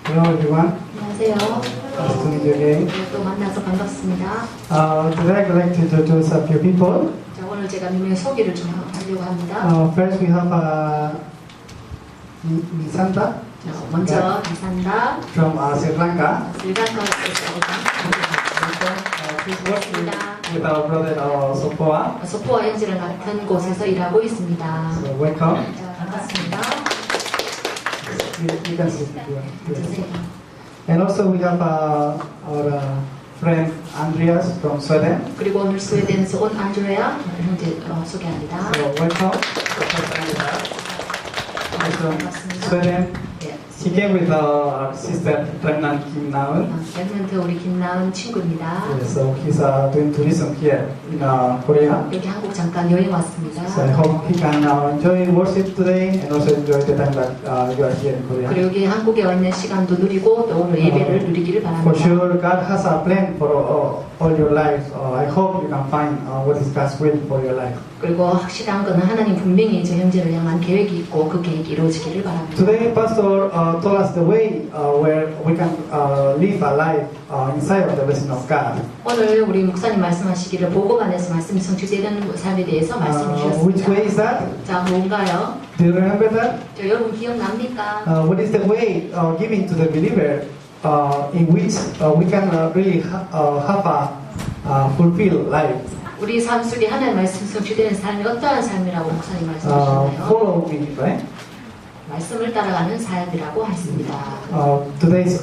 Hello everyone. 안녕하세요. Nice to meet you again. 또 만나서 반갑습니다. Today I'd like to introduce a few people. 자, 오늘 제가 몇 명의 소개를 좀 하려고 합니다. First we have Nisanta 자, 먼저 이산다, from Sri Lanka. 스리랑카에서 She's working with our brother Sopoa. 소포와 형제를 같은 곳에서 일하고 있습니다. So welcome. 자, 반갑습니다. You can sit here. 주세요. And also we have our friend Andreas from Sweden. 그리고 오늘 스웨덴에서 온 안드레아 형제 소개합니다. So welcome. Andreas. From 반갑습니다. Sweden. 예. He came with our sister Renan Kim Naun. 랩런트 우리 김나은 친구입니다. So he's doing tourism here in Korea. 여기 한국 잠깐 여행 왔습니다. So I hope he can enjoy worship today and also enjoy the time that you are here in Korea. 그리고 여기 한국에 와 있는 시간도 누리고 또 오늘 예배를 누리기를 For 바랍니다. sure, God has a plan for all your lives. I hope you can find what is God's will for your life. 그리고 확실한 것은 하나님 분명히 저 형제를 향한 계획이 있고 그 계획이 이루어지기를 바랍니다. Today, Pastor told us the way where we can live a life inside of the blessing of God. 오늘 우리 목사님 말씀하시기를 복음 안에서 말씀이 성취되는 삶에 대해서 말씀해 Which way is 주셨습니다. that? 자, 뭔가요? Do you remember that? 저 여러분 기억납니까? What is the way given to the believer in which we can really have a fulfilled life? 우리 삶 속에 하나님 말씀 성취되는 삶이 어떠한 삶이라고 목사님 말씀하셨나요? Follow me, right? 말씀을 따라가는 삶이라고 했습니다. Today's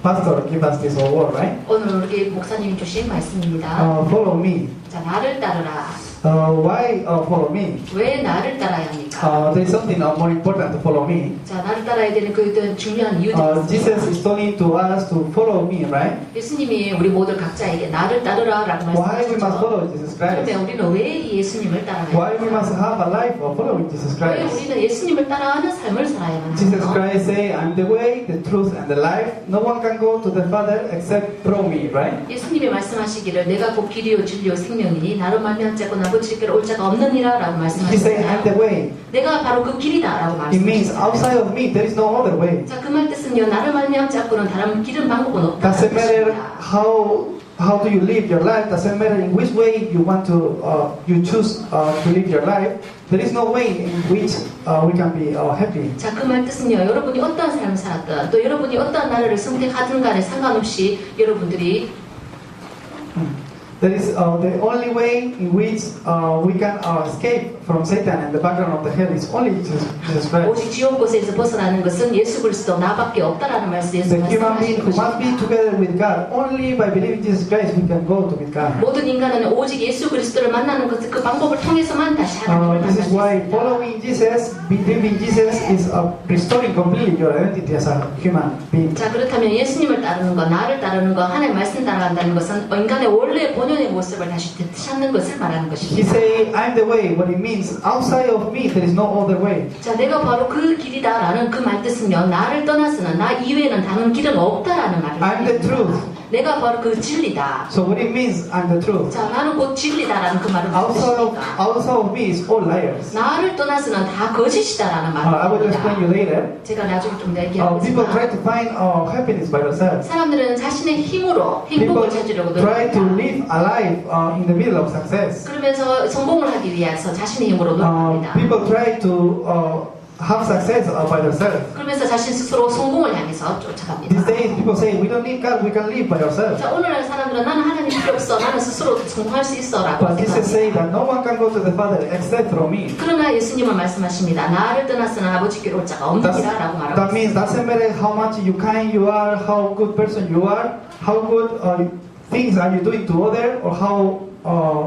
pastor give us this word, right? 오늘 우리 목사님이 주신 말씀입니다. Follow me. 자, 나를 따르라. Why follow me? 왜 나를 따라야 합니까? There is something more important to follow me. 자, 나를 따라야 되는 그 중요한 이유들이 Jesus 있습니다. is telling to us to follow me, right? 예수님이 우리 모두 각자에게 나를 따르라라고 Why we must 말씀하셨죠. follow Jesus Christ? 그러면 우리는 왜 예수님을 따라가야 Why we 합니까? must have a life of following Jesus 왜 Christ? 우리는 예수님을 따라하는 삶을 살아야만 Jesus 하나요? Christ say, I'm the way, the truth, and the life. No one can go to the Father except through me, right? 예수님이 말씀하시기를 내가 곧 길이요 진리요 생명이니 나로 말미암지 않고 아버지께로 올 자가 없느니라라고 He say, I'm the 말씀하셨잖아요. way. 내가 바로 그 길이다라고 It means 말씀하셨어요. outside of me, there is no other way. 자, 그 말 뜻은요. 나를 말미암지 않고는 다른 길은 방법은 없다는 Doesn't matter 것입니다. how do you live your life. Doesn't matter in which way you want to you choose to live your life. There is no way in which we can be happy. 자, 그 말 뜻은요. 여러분이 어떠한 삶을 살았든 또 여러분이 어떠한 나라를 선택하든 간에 상관없이 여러분들이 That is the only way in which we can escape from Satan and the background of the hell is only Jesus Christ. 오직 지옥 곳에서 벗어나는 것은 예수 그리스도 나밖에 없다라는 말씀 예수 The human being 말씀하신 who must be 것입니다. together with God, only by believing Jesus Christ we can go to with God. 모든 인간은 오직 예수 그리스도를 만나는 것은 그 방법을 통해서만 다시 하나님을 만날 This 수 is why 있습니다. following Jesus, believing Jesus is restoring completely your identity as a human being. 자, 그렇다면 예수님을 따르는 것, 나를 따르는 것, 하나님의 말씀 따라간다는 것은 인간의 원래 본연의 모습을 다시 찾는 것을 말하는 He 것입니다. say, I'm the way. What it means, outside of me, there is no other way. 자, 내가 바로 그 길이다라는 그 말 뜻은요, 나를 떠나서는 나 이외에는 다른 길은 없다라는 말을 I'm the truth. 내가 바로 그 진리다. So what it means, I'm the truth. 자, 나는 곧 진리다라는 그 말을 뜻입니다. Outside of me is all liars. 나를 떠나서는 다 거짓이다라는 I will explain you 말입니다. later. 제가 나중에 좀 People try 얘기하겠지만 to find happiness by themselves. 사람들은 자신의 힘으로 People 행복을 찾으려고 try to 노력합니다. live a life in the middle of success. 그러면서 성공을 하기 위해서 자신의 힘으로 노력합니다. People try to have success by themselves. 그러면서 자신 스스로 성공을 향해서 These 쫓아갑니다. days, people say, we don't need God, we can live by ourselves. 자, 오늘날 사람들은 나는 하나님 필요 없어, 나는 스스로 성공할 수 있어라고 But Jesus say 생각합니다. that no one can go to the Father except through me. 그러나 예수님은 말씀하십니다. 나를 떠나서는 아버지께로 올 자가 없느니라라고 말하고 That means 있습니다. doesn't matter how much you kind you are, how good person you are, how good things are you doing to other, or how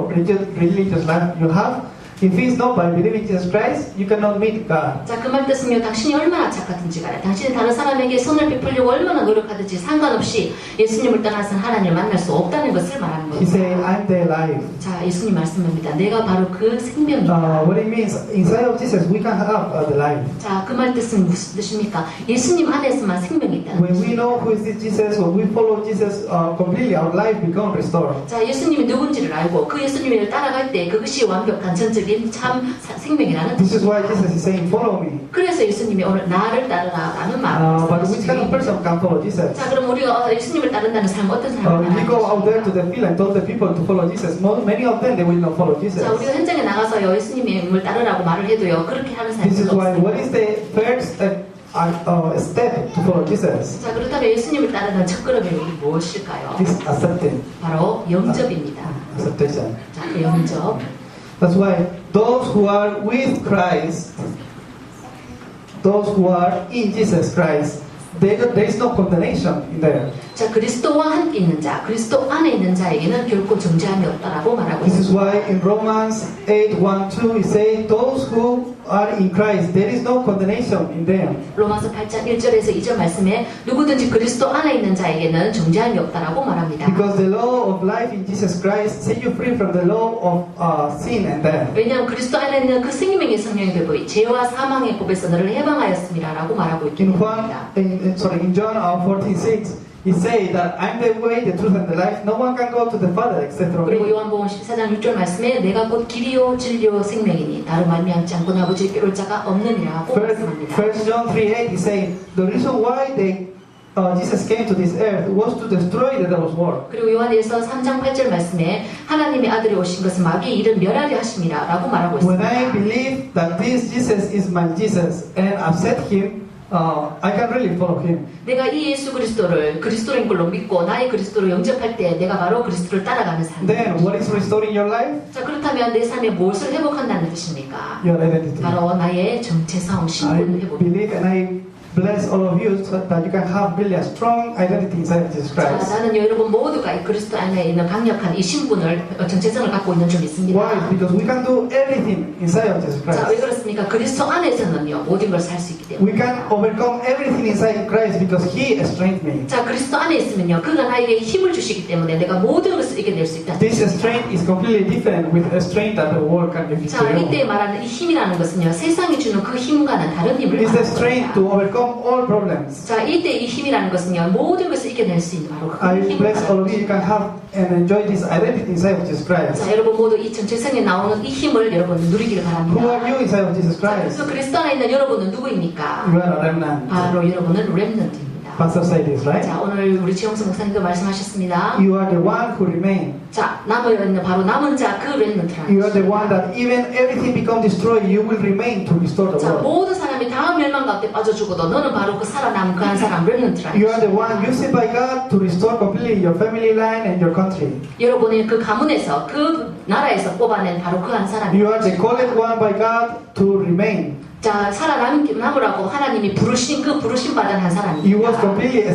religious life you have. If it's not by believing Jesus Christ, you cannot meet God. 자, 그 말 뜻은요, 당신이 얼마나 착하든지 간에, 당신이 다른 사람에게 손을 베풀려고 얼마나 노력하든지 상관없이 예수님을 떠나서는 하나님을 만날 수 없다는 것을 말하는 He say, 겁니다. I'm the life. 자, 예수님 말씀합니다. 내가 바로 그 생명이다. What it means, inside of Jesus, we can have the life. 자, 그 말 뜻은 무슨 뜻입니까? 예수님 안에서만 생명이 있다는 When we 것입니다. know who is this Jesus, when we follow Jesus completely, our life become restored. 자, 예수님이 누군지를 알고 그 예수님을 따라갈 때 그것이 완벽한 전적인 드린 참 생명이라는 This is why 뜻입니다. Jesus is saying, follow me. 그래서 예수님이 오늘 나를 따르라라는 말을 But which kind of 말씀하시죠. person can follow Jesus? 자, 그럼 우리가 예수님을 따른다는 사람은 어떤 사람을 If you go out there to 따르는지? the field and told the people to follow Jesus, many of them, they will not follow Jesus. 자, 우리가 현장에 나가서요 예수님을 따르라고 말을 해도요 그렇게 하는 사람이 This is 별로 why, 없어요. what is the first step to follow Jesus? 자, 그렇다면 예수님을 따르는 첫걸음이 무엇일까요? Is accepting. 바로 영접입니다. Acceptation. 자, 그 영접. That's why those who are with Christ, those who are in Jesus Christ, there is no condemnation in there. 자, 그리스도와 함께 있는 자, 그리스도 안에 있는 자에게는 결코 정죄함이 없다라고 말하고 This is 있습니다. why in Romans 8:1-2 it says, those who are in Christ, there is no condemnation in them. 로마서 8장 1절에서 2절 말씀에 누구든지 그리스도 안에 있는 자에게는 정죄함이 없다라고 말합니다. Because the law of life in Jesus Christ set you free from the law of sin and death. 왜냐하면 그리스도 안에 있는 그 생명의 성령의 법이 죄와 사망의 법에서 너를 해방하였음이라라고 말하고 있기 In 때문입니다. in John 14:6, he says that I'm the way, the truth, and the life. No one can go to the Father except through 그리고 me. 요한복음 14장 6절 말씀에 내가 곧 길이요 진리요 생명이니 나로 말미암지 않고는 아버지께 올 자가 없느니라고 말씀합니다. First John 3:8 is saying the reason why Jesus came to this earth was to destroy the devil's work. 그리고 요한일서 3장 8절 말씀에 하나님의 아들이 오신 것은 마귀의 일을 멸하려 하심이라라고 말하고 When I 있습니다. believe that this Jesus is my Jesus and accept him, I can really follow him. 내가 이 예수 그리스도를 그리스도인 걸로 믿고 나의 그리스도로 영접할 때 내가 바로 그리스도를 따라가는 Then 사람입니다. what is restoring your life? 자, 그렇다면 내 삶에 무엇을 회복한다는 뜻입니까? Your identity. 바로 나의 정체성, I 신분 회복. believe and I bless all of you so that you can have really a strong identity inside of Jesus 자, Christ. 나는 여러분 모두가 이 그리스도 안에 있는 강력한 이 신분을 정체성을 갖고 있는 줄 믿습니다. Why? Because we can do everything inside of Jesus 자, 왜 Christ. 그렇습니까? 그리스도 안에서는요 모든 걸 살 수 있기 때문에. We can overcome everything inside Christ because He strengthened me. 자, 그리스도 안에 있으면요 그가 나에게 힘을 주시기 때문에 내가 모든 것을 이겨낼 수 있다. This strength is completely different with a strength that the world can give 자, to 이때 you. 말하는 이 힘이라는 것은요 세상이 주는 그 힘과는 다른 힘을 It's the 말하는 strength to 겁니다. overcome all problems. 자, 이때 이 힘이라는 것은요 모든 것을 이겨낼 수 있는 바로 그 I 힘을 bless all of 말하는 you. You 것입니다. can have and enjoy this identity inside of Jesus Christ. 자, 여러분 모두 이 정체성에 나오는 이 힘을 여러분 누리기를 Who 바랍니다. are you inside of Jesus 자, Christ? 그래서 그리스도 안에 있는 여러분은 누구입니까? You are a remnant. 바로 여러분은 렘넌트입니다. Pastor said this, right? 자, 오늘 우리 지영수 목사님도 말씀하셨습니다. You are the one who remain. 자, 바로 남은 자 그 렘넌트라는 You are the one 것입니다. that even everything become destroyed, you will remain to restore the 자, world. 모든 사람이 다 멸망 가운데 빠져 죽어도 너는 바로 그 살아남은 그 한 사람 렘넌트라는 You are the 것입니다. one used by God to restore completely your family line and your country. 여러분이 그 가문에서 그 나라에서 뽑아낸 바로 그 한 사람입니다. You are the called one by God to remain. 자, 살아남으라고 하나님이 부르신 그 부르심 받은 한 You was 사람입니다. completely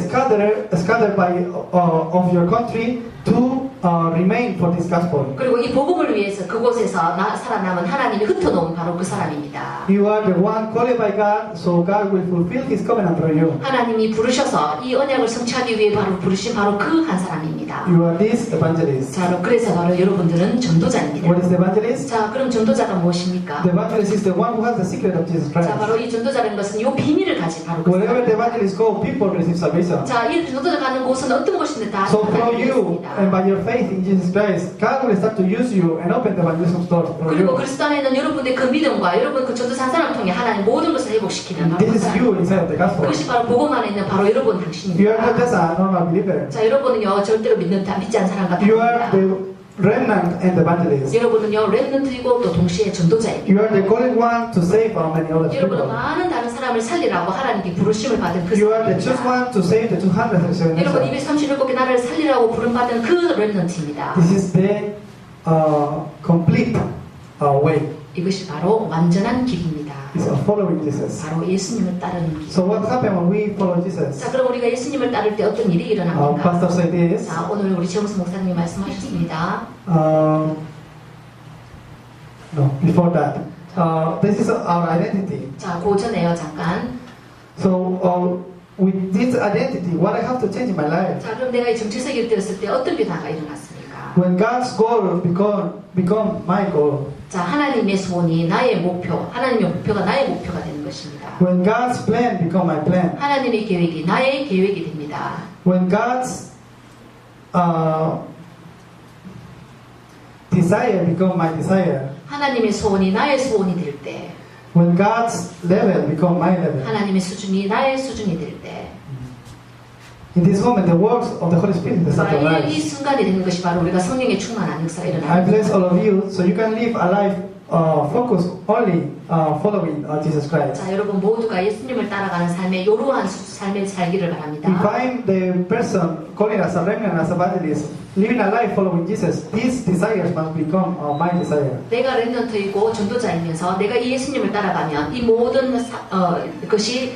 scattered by of your country to remain for this gospel. 그리고 이 복음을 위해서 그곳에서 살아남은 하나님이 흩어놓은 바로 그 사람입니다. You are the one called by God, so God will fulfill His covenant through you. 하나님이 부르셔서 이 언약을 성취하기 위해 바로 부르신 바로 그 한 사람입니다. You are this evangelist. 자, 그래서 바로 여러분들은 전도자입니다. What is the evangelist? 자, 그럼 전도자가 무엇입니까? The evangelist is the one who has the secret of Jesus Christ. 자, 바로 이 전도자라는 것은 이 비밀을 가진 바로 그 Wherever the 사람입니다. evangelist go, people receive salvation. 자, 이 전도자 가는 곳은 어떤 곳인데 다 So through 하나님이 you 있습니다. and by your faith in Jesus Christ, God will start to use you and open the evangelism doors for 그리고 you. 그리스도 안에 있는 여러분의 그 믿음과 여러분 그 전도사 한 사람을 통해 하나님 모든 것을 회복시키는 바로 그 This is 사람. you inside of the gospel. 그것이 바로 복음 안에 있는 바로 여러분 You are not 당신입니다. just a normal believer. 자, 여러분은요 절대로 믿지 않는 사람과 You are 다릅니다. the remnant and the evangelist. 여러분은요 렘넌트이고 또 동시에 전도자입니다. You are the called one to save how many other 여러분은 people. 많은 다른 사람을 살리라고 하나님께 부르심을 받은 그 You are the chosen 사람입니다. one to save the 237 여러분 nations. 237개 나라를 살리라고 부름받은 그 렘넌트입니다. This is the complete way. 이것이 바로 완전한 길입니다. It's following Jesus. 바로 예수님을 따르는 길. So what happened when we follow Jesus? 자, 그럼 우리가 예수님을 따를 때 어떤 일이 일어납니까? Pastor said this. 자, 오늘 우리 최영수 목사님이 말씀하셨습니다. No, before that. This is our identity. 자, 그 전에요 잠깐. So with this identity, what I have to change in my life? 자, 그럼 내가 이 정체성이 되었을 때 어떤 변화가 일어났습니까? When God's goal become my goal. 자, 하나님의 소원이 나의 목표, 하나님의 목표가 나의 목표가 되는 것입니다. When God's plan become my plan. 하나님의 계획이 나의 계획이 됩니다. When God's desire become my desire. 하나님의 소원이 나의 소원이 될 때, when God's level become my level. 하나님의 수준이 나의 수준이 될 때, In this moment, the works of the Holy Spirit start to 이 rise. 순간이 되는 것이 바로 우리가 성령의 충만한 역사가 I 일어나는 bless 거죠. all of you, so you can live a life focused only following Jesus Christ. 자, 여러분 모두가 예수님을 따라가는 삶에 이러한 삶을 살기를 바랍니다. If I'm the person calling as a remnant, as a evangelist, living a life following Jesus, these desires must become my desire. 내가 렘넌트이고 전도자이면서 내가 이 예수님을 따라가면 이 모든 것이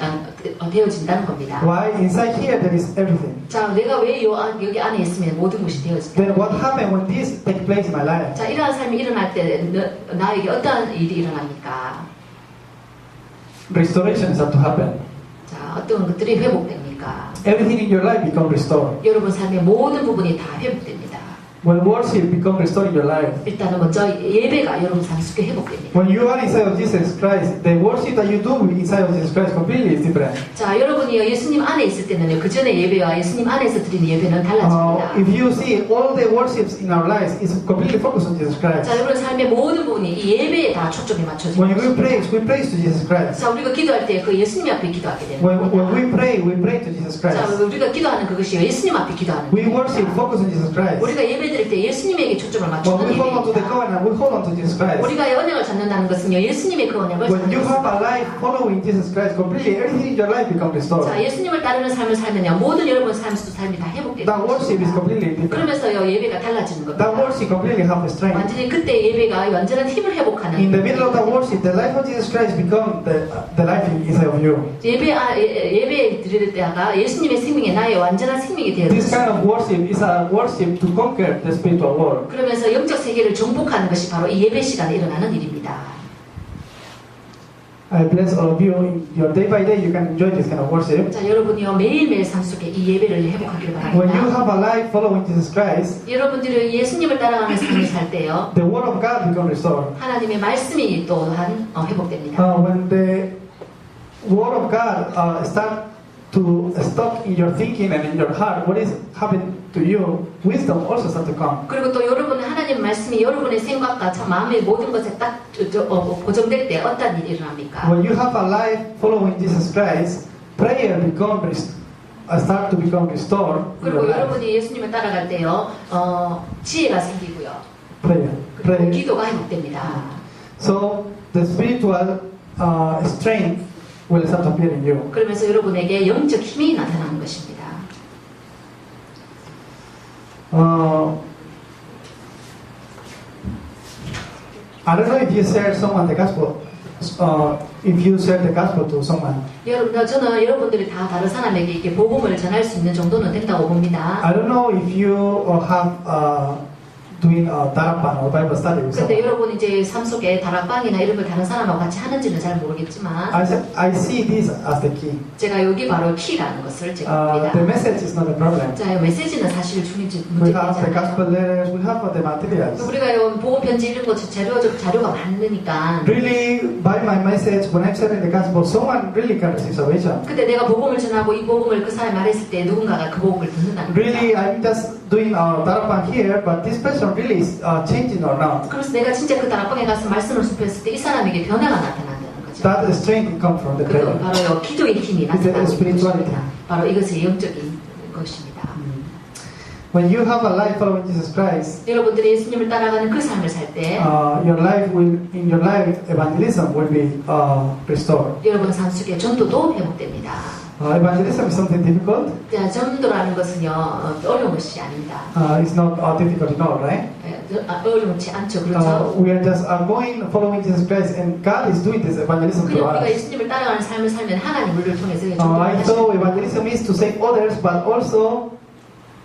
되어진다는 겁니다. Why? Inside here there is everything. 자, 내가 왜 여기 안에 있으면 모든 것이 되어진다. Then what happened when this takes place in my life? 자, 이러한 삶이 일어날 때 나에게 어떠한 일이 일어납니까? Restoration is to happen. 자, 어떤 것들이 회복됩니까? Everything in your life become restored. 여러분 삶의 모든 부분이 다 회복됩니다. When worship become restored in your life, 일단은 먼저 예배가 여러분 삶 속에 회복됩니다. when you are inside of Jesus Christ, the worship that you do inside of Jesus Christ completely is different. 자, 여러분이 예수님 안에 있을 때는요, 그 전에 예배와 예수님 안에서 드리는 예배는 달라집니다. If you see all the worships in our lives is completely focused on Jesus Christ. 자, 여러분 삶의 모든 부분이 이 예배에 다 초점이 맞춰집니다. When we praise to Jesus Christ. 자, 우리가 기도할 때 그 예수님 앞에 기도하게 되는 When 겁니다. we pray to Jesus 자, Christ. 우리가 기도하는 그것이 예수님 앞에 기도하는 We worship, 겁니다. focus on Jesus Christ. 우리가 예배 드릴 때 예수님에게 초점을 When 맞추는 we hold on to the 예배입니다. covenant, we hold on to Jesus Christ. 우리가 언약을 잡는다는 것은요, 예수님의 그 언약을 When 잡는 you have 것입니다. a life following Jesus Christ, completely everything in your life become restored. 자, 예수님을 따르는 삶을 살면요, 모든 여러분 삶도 삶이 다 회복되는 That worship is 것입니다. completely different. 그러면서요, 예배가 달라지는 That 겁니다. worship completely have a strength. 완전히 그때 예배가 완전한 힘을 회복하는 In the middle of that worship, the life of Jesus Christ become the life inside of you. 예배 드릴 때가 예수님의 생명이 나의 완전한 생명이 되어요. This kind of worship is a worship to conquer the spiritual world. 그러면서 영적 세계를 정복하는 것이 바로 이 예배 시간에 일어나는 일입니다. I bless all of you. In your day by day, you can enjoy this kind of worship. 자, 여러분이요 매일매일 삶 속에 이 예배를 회복하기를 When you 바랍니다. have a life following Jesus Christ, 여러분들이 예수님을 따라가는 삶을 살 때요, the word of God become restored. 하나님의 말씀이 또한 회복됩니다. When the word of God start to stop in your thinking and in your heart, what is happening to you? Wisdom also start to come. 그리고 또 여러분 하나님 말씀이 여러분의 생각과 참 마음의 모든 것에 딱 고정될 때 어떤 일이 일어납니까? When you have a life following Jesus Christ, prayer start to become restored in 그리고 your life. 여러분이 예수님을 따라갈 때요, 지혜가 생기고요. Prayer. 그리고 기도가 회복됩니다. So the spiritual strength will start to appear in you. 그러면서 여러분에게 영적 힘이 나타나는 것입니다. I don't know if you share someone the gospel. If you share the gospel to someone, 저는 여러분들이 다 다른 사람에게 이렇게 복음을 전할 수 있는 정도는 된다고 봅니다. I don't know if you have doing Darapan or Bible study with 근데 someone. 여러분 이제 삶 속에 다락방이나 이런 걸 다른 사람하고 같이 하는지는 잘 모르겠지만 I see this as the key. 제가 여기 바로 키라는 것을 제가 The 봅니다. message is not the problem. 자, 메시지는 사실 We 문제되지 have the gospel 않아요. letters, we have the materials. 우리가 보고 편지 이런 거 자료가 많으니까. Really, by my message, when I'm sharing the gospel, someone really can receive salvation. 근데 내가 복음을 전하고 이 복음을 그 사람이 말했을 때 누군가가 그 복음을 듣는다는 Really, 거죠. I'm just doing Darapan here, but this person really is changing or not. 그래서 내가 진짜 그 다락방에 가서 말씀을 숲했을 때 이 사람에게 변화가 나타난다는 거죠. That strength comes from the 그건 prayer. 바로 기도의 힘이 It's the 나타나는 spirituality. 것입니다. 바로 이것이 영적인 것입니다. When you have a life following Jesus Christ, 여러분들이 예수님을 따라가는 그 삶을 살 때 in your life, evangelism will be restored. 여러분 삶 속에 전도도 회복됩니다. Evangelism is something difficult. 자, 전도라는 것은요 어려운 것이 아닙니다. It's not difficult at all, right? 어렵지 않죠, 그렇죠? We are just following Jesus Christ, and God is doing this evangelism to 그냥 우리가 us. 예수님을 따라가는 삶을 살면 하나님 우리를 통해서 I 전도를 thought 하십니다. evangelism is to save others, but also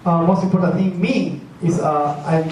most important thing, me is I'm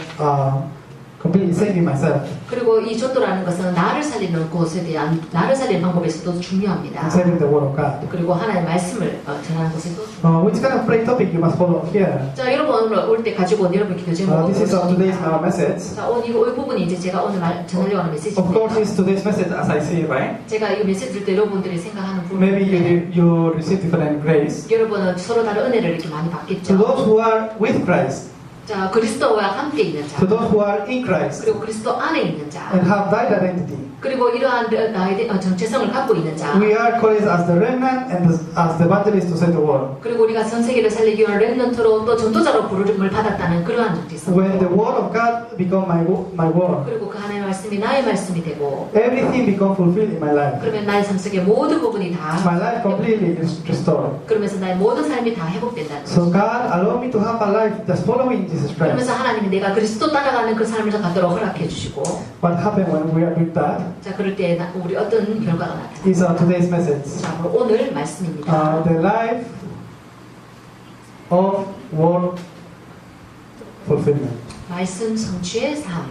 completely saving myself. 그리고 이 전도라는 것은 나를 살리는 곳에 대한 나를 살리는 방법에서도 중요합니다. I'm saving the word of God. 그리고 하나님의 말씀을 전하는 것에도 Which kind of prayer topic you must follow here? 자, 여러분 오늘 올 때 가지고 온 여러분 기도 제목은 This is today's 무엇입니까? message. 자, 오늘 이 부분이 이제 제가 오늘 전하려고 하는 Of course, 메시지입니다. it's today's message as I see it, right? 제가 이 메시지 들 때 여러분들이 생각하는 Maybe 부분인데 you receive different grace. 여러분은 서로 다른 은혜를 이렇게 많이 To 받겠죠. those who are with Christ, 자, 그리스도와 함께 있는 자. to those who are in Christ 그리고 그리스도 안에 있는 자. and have that identity. 그리고 이러한 나의 정체성을 갖고 있는 자. We are called as the remnant and as the evangelists to save the world. 그리고 우리가 전 세계를 살리기 위한 렘넌트로 또 전도자로 부름을 받았다는 그러한 정체성. When the word of God become my word, 그리고 그 하나님의 말씀이 나의 말씀이 되고 everything become fulfilled in my life. 그러면 나의 삶 속의 모든 부분이 다 My life completely is restored. 그러면서 나의 모든 삶이 다 회복된다는 거죠. So God allow me to have a life that's following Jesus Christ. 그러면서 하나님이 내가 그리스도 따라가는 그 삶을 갖도록 허락해 주시고 What happened when we are with that 자 그럴 때 우리 어떤 결과가 나타나? is today's message. 자 오늘 말씀입니다. The life of word fulfillment. 말씀 성취의 삶.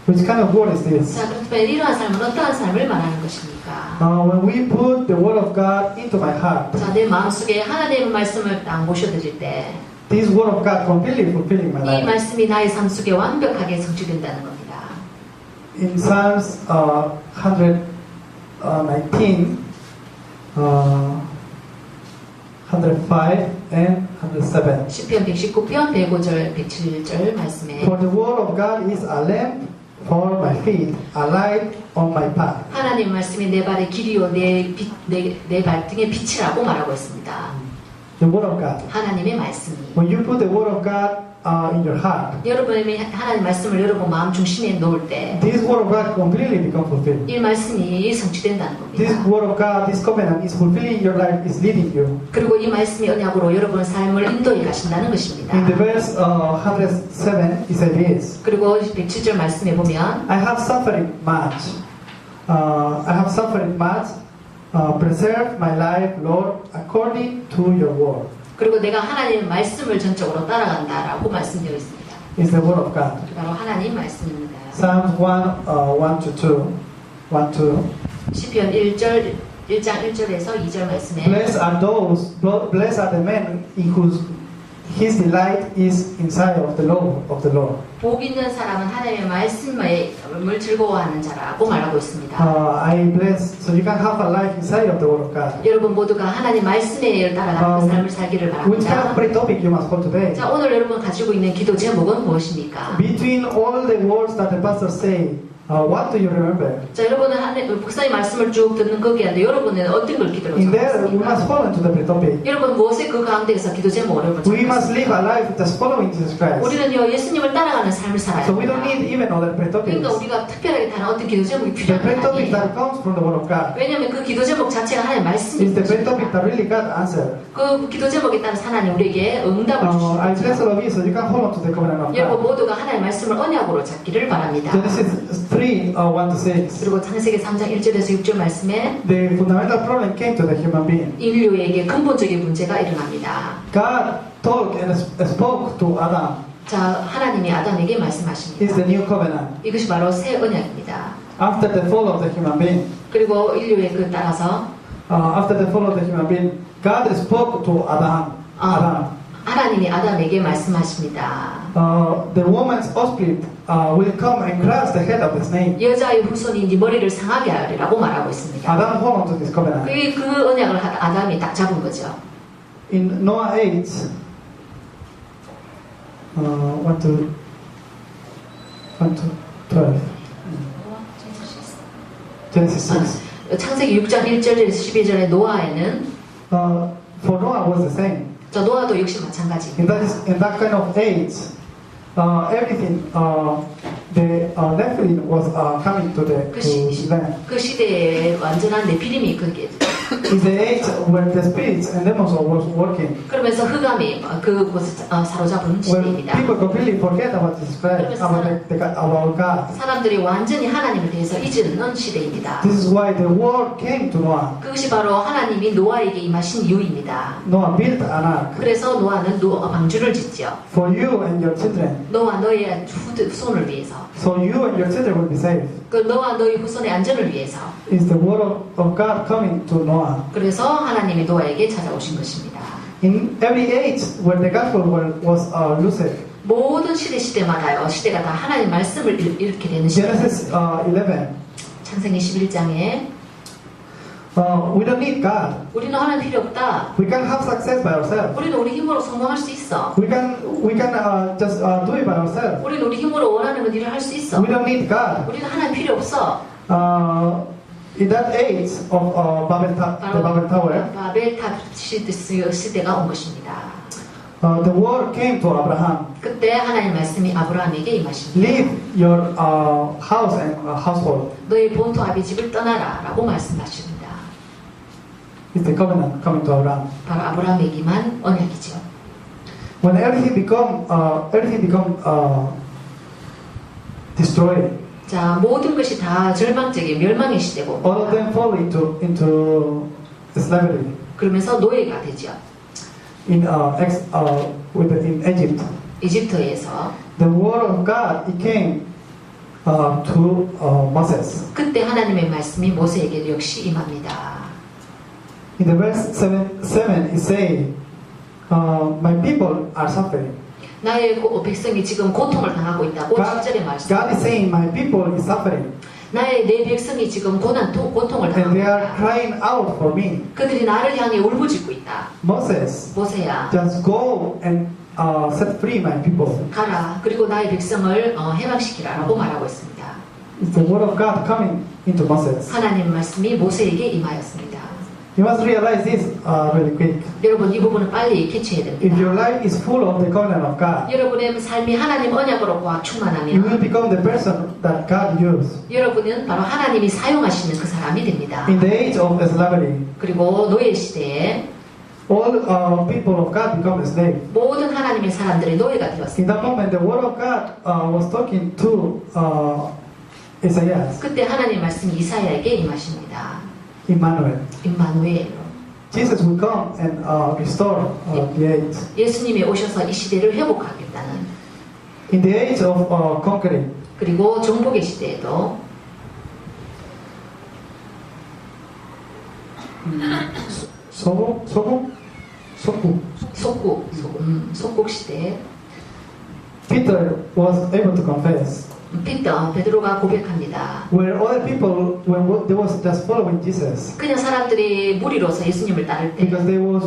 Which kind of word is this? 자 그렇다면 이러한 삶은 어떠한 삶을 말하는 것입니까? When we put the word of God into my heart, 자 내 마음속에 하나님의 말씀을 딱 모셔드릴 때 이 this word of God completely fulfilling my life. 말씀이 나의 삶 속에 완벽하게 성취된다는 겁니다. In Psalms 119, 105 and 107. 시편 119편 105절 107절 말씀에 For the word of God is a lamp for my feet, a light on my path. 하나님 말씀이 내 발의 길이요 내 발등의 빛이라고 말하고 있습니다. The word of God. 하나님의 말씀이 When you put the word of God in your heart, 여러분이 하나님 말씀을 여러분 마음 중심에 놓을 때 this word of God completely become fulfilled. 이 말씀이 성취된다는 This 겁니다. word of God, this covenant is fulfilling your life, is leading you. 그리고 이 말씀이 언약으로 여러분의 삶을 인도해 가신다는 것입니다. In the verse 107, it says this. 그리고 107절 말씀에 보면 I have suffered much. Preserve my life, Lord, according to your word. 그리고 내가 하나님의 말씀을 전적으로 따라간다라고 말씀되어 있습니다. It's the word of God. 바로 하나님 말씀입니다. Psalms 1 to 2. 시편 1장 1절에서 2절 말씀에 Blessed are the men in whose his delight is inside of the law of the Lord. 복 있는 사람은 하나님의 말씀을 즐거워하는 자라고 말하고 있습니다. I bless, so you can have a life inside of the word of God. 여러분 모두가 하나님 말씀에 따라가는 그 삶을 살기를 Which kind of 바랍니다. pray topic you must hold today? 자 오늘 여러분 가지고 있는 기도 제목은 무엇입니까? Between all the words that the pastor say, what do you remember? 자 여러분은 목사님 말씀을 쭉 듣는 거기에 여러분은 어떤 걸 기도로 In there, we must 적었습니까? fall into the pray topic. 여러분 무엇의 그 가운데에서 기도 제목을 여러분 We must live a 적었습니까? life that's following Jesus Christ. 우리는요 예수님을 따라가는 삶을 살아야 So we don't 합니다. need even other pray topics. 그러니까 우리가 특별하게 다른 어떤 기도 제목이 The pray 필요한 게 topic 아니에요. that comes from the word of God 왜냐하면 그 기도 제목 자체가 하나님의 말씀이 is the pray topic 있습니다. that really God answered. 그 기도 제목에 따라서 하나님 우리에게 응답을 I bless 주시죠. all of you so you can hold on to the covenant of 여러분 God. 모두가 하나님의 말씀을 언약으로 잡기를 바랍니다. Genesis 3, 1 to 6. 그리고 창세기 3장 1절에서 6절 말씀에 The fundamental problem came to the human being. 인류에게 근본적인 문제가 일어납니다. God talked and spoke to Adam. 자, 하나님이 아담에게 It's 말씀하십니다. the new covenant. 이것이 바로 새 언약입니다. After the fall of the human being, 그리고 인류에 그 따라서 after the fall of the human being, God spoke to Adam. 하나님이 아담에게 말씀하십니다. The woman's offspring will come and crush the head of the snake. 여자의 후손이 네 머리를 상하게 하리라고 말하고 있습니다. Adam hold on to this covenant. 그 언약을 아담이 딱 잡은 거죠. In Noah 8, 1 to 12. Genesis 6. 창세기 6장 1절에서 12절의 노아에는 For Noah was the same. 저 노아도 역시 마찬가지입니다. In that kind of age, everything, the Nephilim was coming to the land. 그 시대에 완전한 네피림이 그게 It's the age where the spirits and demons was working. 그러면서 흑암이 그곳을 사로잡은 Where 시대입니다. people completely forget about Jesus Christ, about God. 사람들이 완전히 하나님에 대해서 잊는 시대입니다. This is why the word came to Noah. 그것이 바로 하나님이 노아에게 임하신 이유입니다. Noah built an ark 그래서 노아는 방주를 짓죠. for you and your children. 너와 너의 후손을 위해서. So you and your children will be saved. 그 너와 너의 후손의 안전을 위해서. It's the word of God coming to Noah. 그래서 하나님이 노아에게 찾아오신 것입니다. In every age where the gospel was loosed. 모든 시대마다요. 시대가 다 하나님 말씀을 잃게 되는 시대. Genesis 11. 창세기 11장에 We don't need God. 우리는 하나님 필요 없다. We can have success by ourselves. 우리는 우리 힘으로 성공할 수 있어. We can just do it by ourselves. 우리는 우리 힘으로 원하는 건 일을 할 수 있어. We don't need God. 우리는 하나님 필요 없어. In that age of the Babel Tower, 바벨탑 시대가 온 것입니다. the word came to Abraham. 그때 하나님 말씀이 아브라함에게 임하십니다. Leave your house and household. 너의 본토 아비 집을 떠나라 라고 말씀하십니다. It's the covenant coming to Abraham. 바로 아브라함에게 임한 언약이죠. When everything become destroyed, 자, 모든 것이 다 절망적인 멸망의 시대고 all of them fall into slavery 그러면서 노예가 되죠. in Egypt. 이집트에서 The word of God it came to Moses. 그때 하나님의 말씀이 모세에게 역시 임합니다. In the verse 7 it say, my people are suffering. 나의 백성이 지금 고통을 당하고 있다고 10절에 말씀. God is saying, my people is suffering. 내 백성이 지금 고통을 And 당하고 they are 있다. crying out for me. 그들이 나를 향해 울부짖고 있다. Moses, 모세야, just go and set free my people. 가라. 그리고 나의 백성을 해방시키라라고 말하고 있습니다. It's the word of God coming into Moses. 하나님 말씀이 모세에게 임하였습니다. You must realize this really quick. 여러분 이 부분은 빨리 캐치해야 If 됩니다. your life is full of the covenant of God, 여러분의 삶이 하나님 언약으로 꽉 you will 충만하면 become the person that God used. 여러분은 바로 하나님이 사용하시는 그 사람이 됩니다. In the age of slavery, 그리고 노예 시대에 all people of God become slave. 모든 하나님의 사람들이 노예가 In 되었습니다. that moment, the word of God was talking to Isaiah, 그때 하나님 말씀이 이사야에게 임하십니다. Emmanuel. 임마누엘로. Jesus will come and restore the age. 예수님이 오셔서 이 시대를 회복하겠다는. In the age of conquering, 그리고 정복의 시대에도 속국 시대에 Peter was able to confess. 베드로가 고백합니다. Where other people, when they was just following Jesus, 그냥 사람들이 무리로서 예수님을 따를 때 because he was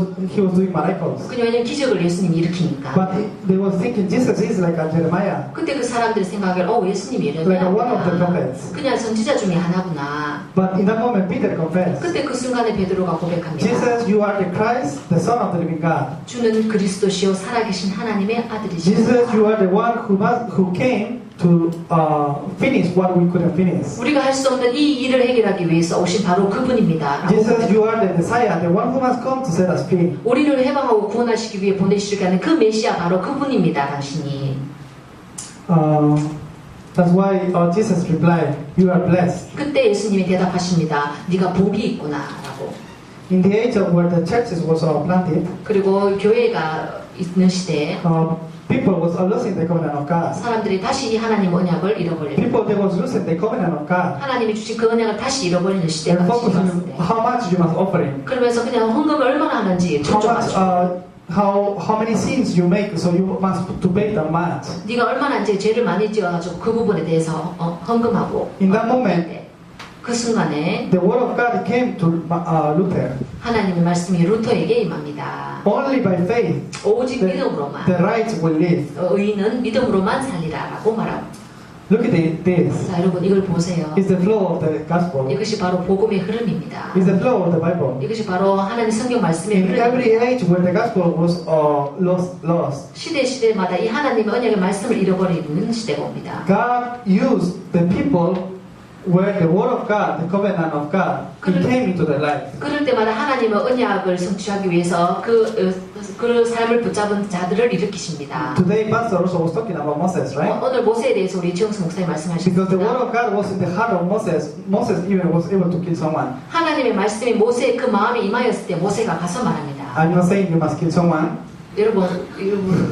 doing miracles. 그냥 왜냐면 기적을 예수님이 일으키니까. But they was thinking Jesus is like a Jeremiah, 그때 그 사람들이 생각을 예수님이 like one of the 예레미야구나. prophets. 그냥 선지자 중에 하나구나. But in that moment, Peter confessed, 그때 그 순간에 베드로가 고백합니다. Jesus, you are the Christ, the Son of the living God. 주는 그리스도시요 살아계신 하나님의 아들이십니다. Jesus, you are the one who came to finish what we couldn't finish. 우리가 할 수 없는 이 일을 해결하기 위해서 오신 바로 그분입니다. Jesus, you are the Messiah, the one who must come to set us free. 우리를 해방하고 구원하시기 위해 보내시려고 하는 그 메시아 바로 그분입니다. 당신이. That's why Jesus replied, you are blessed. 그때 예수님이 대답하십니다. 네가 복이 있구나라고. In the age of where the churches was planted, 그리고 교회가 있는 시대에 people was losing the covenant of God. 사람들이 다시 이 하나님 언약을 잃어버리는 People they was losing the covenant of God. 하나님이 주신 그 언약을 다시 잃어버리는 시대가 And focusing 시작했을 때 how much you must offering, 그러면서 그냥 헌금을 얼마나 하는지 how much, 쫓아가지고 how many sins you make, so you must to pay that much. 네가 얼마나 이제 죄를 많이 지어가지고 그 부분에 대해서 헌금하고 In that moment, 그 순간에 the word of God came to Luther. 하나님의 말씀이 루터에게 임합니다. Only by faith, 오직 the 믿음으로만 right will live. 의인은 믿음으로만 살리라라고 말합니다. Look at this. 자, 여러분 이걸 보세요. It's the flow of the gospel. 이것이 바로 복음의 흐름입니다. It's the flow of the Bible. 이것이 바로 하나님 성경 말씀의 In every 흐름입니다. age where the gospel was lost, 시대마다 이 하나님의 언약의 말씀을 잃어버리는 시대가 옵니다. God used the people where the word of God, the covenant of God, it came into their life. 그럴 때마다 하나님의 언약을 성취하기 위해서 그 삶을 붙잡은 자들을 일으키십니다. Today, Pastor also was talking about Moses, right? 오늘 모세에 대해서 우리 지영수 목사님 Because the word 말씀하셨습니다. of God was in the heart of Moses. Moses even was able to kill someone. 하나님의 말씀이 모세의 그 마음에 임하였을 때 모세가 가서 말합니다. I'm not saying you must kill someone, 여러분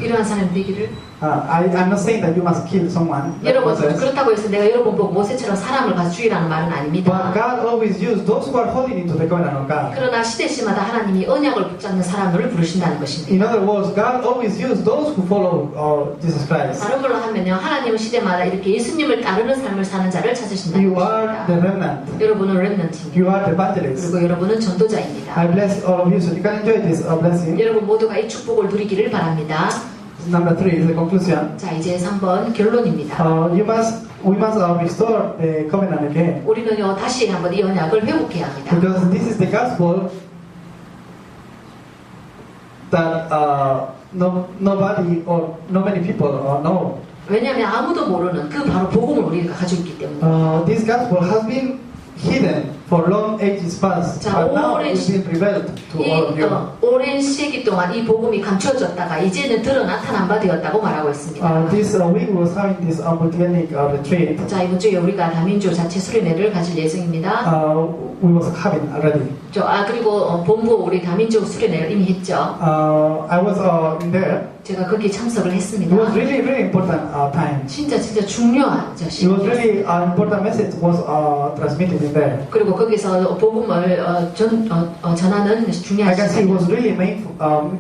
이러한 사람이 되기를 I'm not saying that you must kill someone. like 여러분 Moses. 그렇다고 해서 내가 여러분 보고 모세처럼 사람을 가서 죽이라는 말은 But 아닙니다. God always used those who are holding into the covenant of God. 그러나 시대시마다 하나님이 언약을 붙잡는 사람들을 부르신다는 In 것입니다. other words, God always used those who follow Jesus Christ. 다른 걸로 하면요, 하나님은 시대마다 이렇게 예수님을 따르는 삶을 사는 자를 찾으신다는 You are 것입니다. the remnant. 여러분은 렘넌트입니다. You are the evangelist. 그리고 여러분은 전도자입니다. I bless all of you so you can enjoy this blessing. 여러분 모두가 이 축복을 누리기를 바랍니다. Number 3 is the conclusion. 자, 이제 3번 결론입니다. We must restore the covenant again. 우리는요, 다시 한번 이 언약을 회복해야 합니다. Because this is the gospel that nobody or not many people know. 왜냐하면 아무도 모르는 그 바로 복음을 우리가 가지고 있기 때문에. This gospel has been hidden for long ages past, 자, but now 오랜 it's been revealed to all of you. 오랜 시기 동안 이 복음이 감추어졌다가 이제는 드러 나타난 바 되었다고 말하고 있습니다. This week we was having this multi-ethnic retreat. 자, 이번 주에 우리가 다민족 자체 수련회를 가질 예정입니다. We was having already. 그리고 본부 우리 다민족 수련회를 이미 했죠. I was in there. 제가 거기에 참석을 했습니다. It was really, really important time. 진짜 중요한 It was 시기였어요. really important message was transmitted in there. 그리고 거기서 복음을 전하는 I 중요한 can see it was 시간. really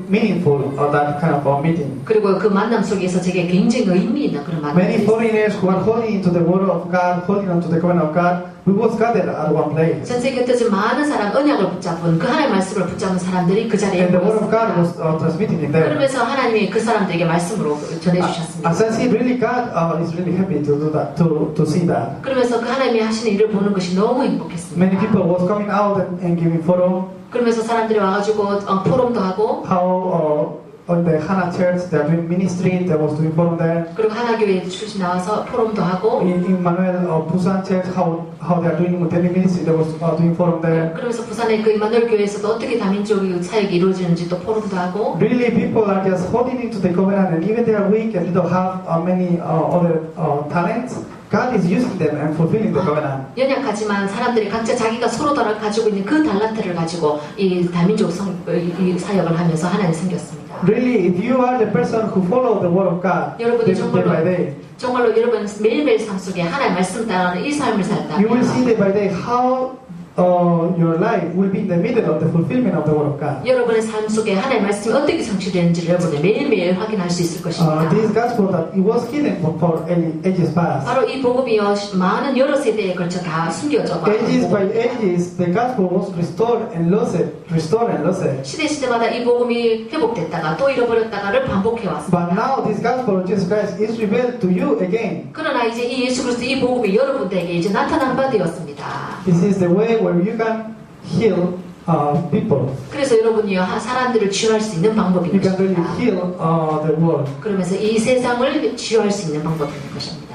meaningful that kind of meeting. 그리고 그 만남 속에서 제게 굉장히 의미 있는 그런 Many 만남이 있어요. foreigners who are holding into the word of God, holding on to the covenant of God, we was gathered at one place. 전 세계 뜻은 많은 사람 언약을 붙잡은 그 하나님의 말씀을 붙잡은 사람들이 그 자리에 And the word of God 모였습니다. was transmitted in there. 그러면서 하나님이 그 사람들에게 말씀으로 전해주셨습니다. As I see, really God is really happy to do that, to see that. 그러면서 그 하나님이 하시는 일을 보는 것이 너무 행복했습니다. Many people was coming out and giving forum. 그러면서 사람들이 와가지고 포럼도 하고 How on the Hana Church they are doing ministry, they was doing forum there. 그리고 하나교회 출신 나와서 포럼도 하고 In Emmanuel Busan Church, how they are doing multi ministry, they was doing forum there. 그러면서 부산의 그 이마누엘 교회에서도 어떻게 다민족 사역이 이루어지는지 또 포럼도 하고 Really, people are just holding into the covenant, and even they are weak and they don't have many other talents. God is using them and fulfilling the covenant. 연약하지만 사람들이 각자 자기가 서로 다른 가지고 있는 그 달란트를 가지고 이 다민족 이 사역을 하면서 하나님 생겼습니다. Really, if you are the person who follow the word of God 여러분이 day by day, 정말로 여러분 매일매일 삶 속에 하나님 말씀 따르는 이 삶을 you will see 살다 day by day how your life will be in the middle of the fulfillment of the word of God. 여러분의 삶 속에 하나님 말씀이 어떻게 성취되는지를 여러분이 매일매일 확인할 수 있을 것입니다. This gospel that it was hidden for ages past. 바로 이 복음이요 많은 여러 세대에 걸쳐 다 숨겨져 Ages by 왔고 ages, the gospel was restored and lost. 시대마다 이 복음이 회복됐다가 또 잃어버렸다가를 반복해 왔습니다. But now this gospel of Jesus Christ is revealed to you again. 그러나 이제 이 예수 그리스도 이 복음이 여러분들에게 이제 나타난 바 되었습니다. This is the way where you can heal people. 그래서 여러분이요 사람들을 치유할 수 있는 방법이 You can really 것입니다. heal the world. 그러면서 이 세상을 치유할 수 있는 방법이 있는 것입니다.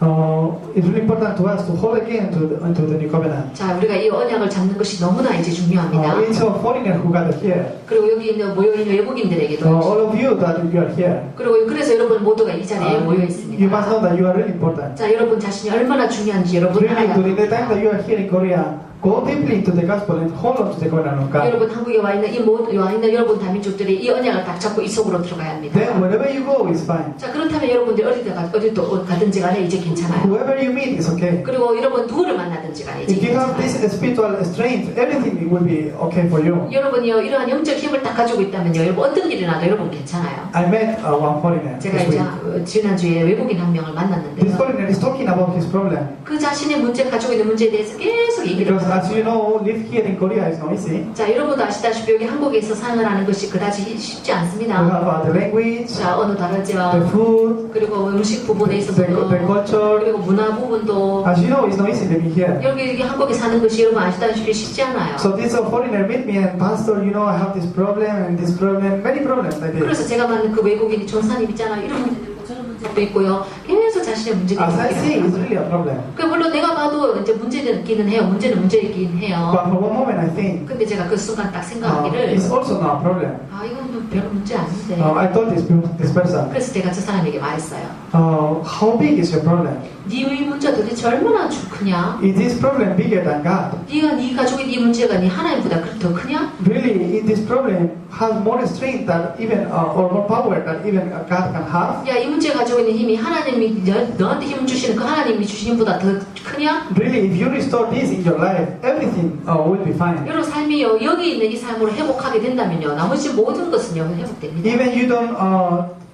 It's really important to us to hold again into the new covenant. 자, 우리가 이 언약을 잡는 것이 너무나 이제 중요합니다. It's a foreigner who gathered here. 그리고 여기 있는 모여있는 외국인들에게도 All of you that you are here. 그리고 그래서 여러분 모두가 이 자리에 모여 You 있습니다. must know that you are really important. 자, 여러분 자신이 얼마나 중요한지 여러분 Really, 알아야 during the time that 합니다. you are here in Korea, go deeply into the gospel and hold on to the covenant of God. 여러분 한국에 와 있는 와 있는 여러분 다민족들이 이 언약을 딱 잡고 이 속으로 들어가야 합니다. Then wherever you go is fine. 자, 그렇다면 여러분들이 어디도 가든지 간에 이제 괜찮아요. Whoever you meet is okay. 그리고 여러분 누구를 만나든지 간에 이제 If you have 괜찮아요. this spiritual strength, everything will be okay for you. 여러분이요 이러한 영적 힘을 딱 가지고 있다면요 여러분 어떤 일이 나도 여러분 괜찮아요. I met one foreigner 제가 this 이제 week. 지난주에 외국인 한 명을 This 만났는데요. foreigner is talking about his problem. 그 자신의 가지고 있는 문제에 대해서 계속 얘기를 Because as you 해요. know, live here in Korea is not easy. 자, 여러분도 아시다시피 여기 한국에서 생활하는 것이 그다지 쉽지 We 않습니다. have the language, 자, 언어 the 다르죠. food, 그리고 음식 부분에 the 있어서도 culture. 그리고 문화 부분도 As you know, it's not easy living here. 여기 한국에 사는 것이 여러분 아시다시피 쉽지 않아요. So this foreigner met me and pastor, you know, I have this problem and this problem, many problems like this. 그래서 제가 만난 그 외국인이 전사님 있잖아요. 이런 문제도 있고 저런 문제도 있고요. 계속 자신의 문제를 As I see, 얘기해요. it's really a problem. 그 물론 내가 봐도 이제 문제는 있기는 해요. 문제는 문제이긴 해요. But for one moment, I think 근데 제가 그 순간 딱 생각하기를 it's also not a problem. 아 이건 뭐 별 문제 아닌데. I told this person, 그래서 제가 저 사람에게 말했어요. how big is your problem? 네 문제가 도대체 얼마나 크냐? Is this problem bigger than God? 네 가족의 네 문제가 네 하나님보다 더 크냐? Really, is this problem has more strength than even or more power than even God can have? 야, 이 문제 가지고 있는 힘이 하나님이 너한테 힘 주시는 그 하나님이 주신 힘보다 더 크냐? Really, if you restore this in your life, everything will be fine. 여러분 삶이요 여기 있는 이 삶으로 회복하게 된다면요 나머지 모든 것은요 회복됩니다. Even you don't,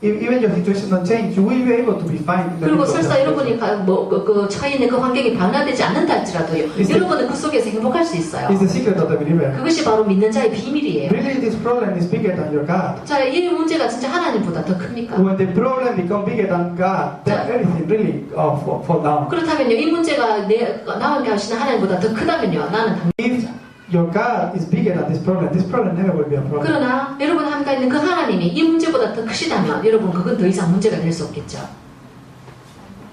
even your situation don't change, you will be able to be fine. In the 그리고 midst of 설사 that 여러분이 그 처해 있는 그 환경이 변화되지 않는다 할지라도요 여러분은 그 속에서 행복할 수 있어요. It's the secret of the believer. 그것이 바로 믿는 자의 비밀이에요. Really, this problem is bigger than your God. 자, 이 문제가 진짜 하나님보다 더 큽니까? When the problem becomes bigger than God, then everything really fall down. 그렇다면요 이 문제가 나와 함께 하시는 하나님보다 더 크다면요 나는 If your God is bigger than this problem never will be a problem. 그러나 여러분 함께 있는 그 하나님이 이 문제보다 더 크시다면 여러분 그건 더 이상 문제가 될 수 없겠죠.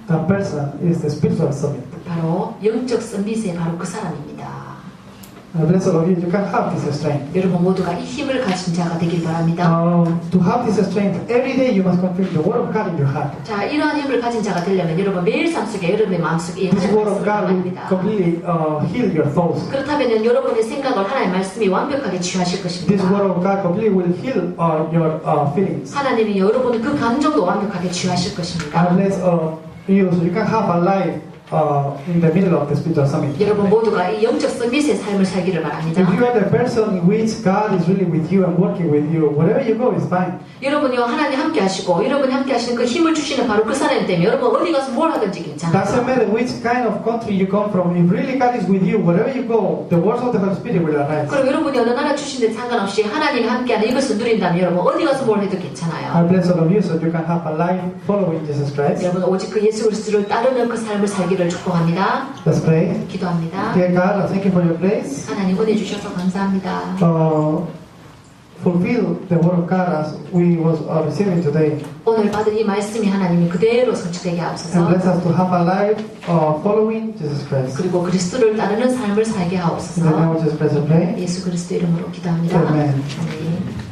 That person is the spiritual summit. 바로 영적 썸밋의 바로 그 사람입니다. Blessed of you, you can have this strength. 여러분 모두가 이 힘을 가진 자가 되길 바랍니다. To have this strength, every day you must confess the word of God in your heart. 자, 이러한 힘을 가진 자가 되려면 여러분 매일 삶 속에 여러분의 마음속에 이 This 하나님 word of 말씀을 God will 합니다. completely heal your thoughts. 그렇다면 여러분의 생각을 하나님의 말씀이 완벽하게 취하실 This 것입니다. word of God completely will heal your feelings. 하나님이 여러분의 그 감정도 완벽하게 취하실 것입니다. And bless you, so you can have a life in the middle of the spiritual summit. 여러분 모두가 이 영적 서밋의 삶을 살기를 바랍니다. If you are the person in which God is really with you and working with you, wherever you go is fine. 여러분이요 하나님 함께 하시고 여러분이 함께 하시는 그 힘을 주시는 바로 그 사람이 때문에 여러분 어디 가서 뭘 하든지 Doesn't 괜찮아요. matter which kind of country you come from. If really God is with you, wherever you go, the words of the Holy Spirit will arise. 그리고 여러분이 어느 나라 출신들 상관없이 하나님이 함께하는 이것을 누린다면 여러분 어디 가서 뭘 해도 괜찮아요. I bless all of you so you can have a life following Jesus Christ. 여러분 오직 그 예수 그리스도를 따르는 그 삶을 살기를 축복합니다. Let's pray. 기도합니다. Dear God, I thank you for your grace. 하나님 은혜 주셔서 감사합니다. Fulfill the word of God as we was receiving today. 오늘 받은 이 말씀이 하나님이 그대로 성취되게 And 하옵소서. bless us to have a life following Jesus Christ. 그리고 그리스도를 따르는 삶을 살게 In the name 하옵소서. of Jesus Christ, I pray. 예수 그리스도 이름으로 기도합니다. Amen. 아멘.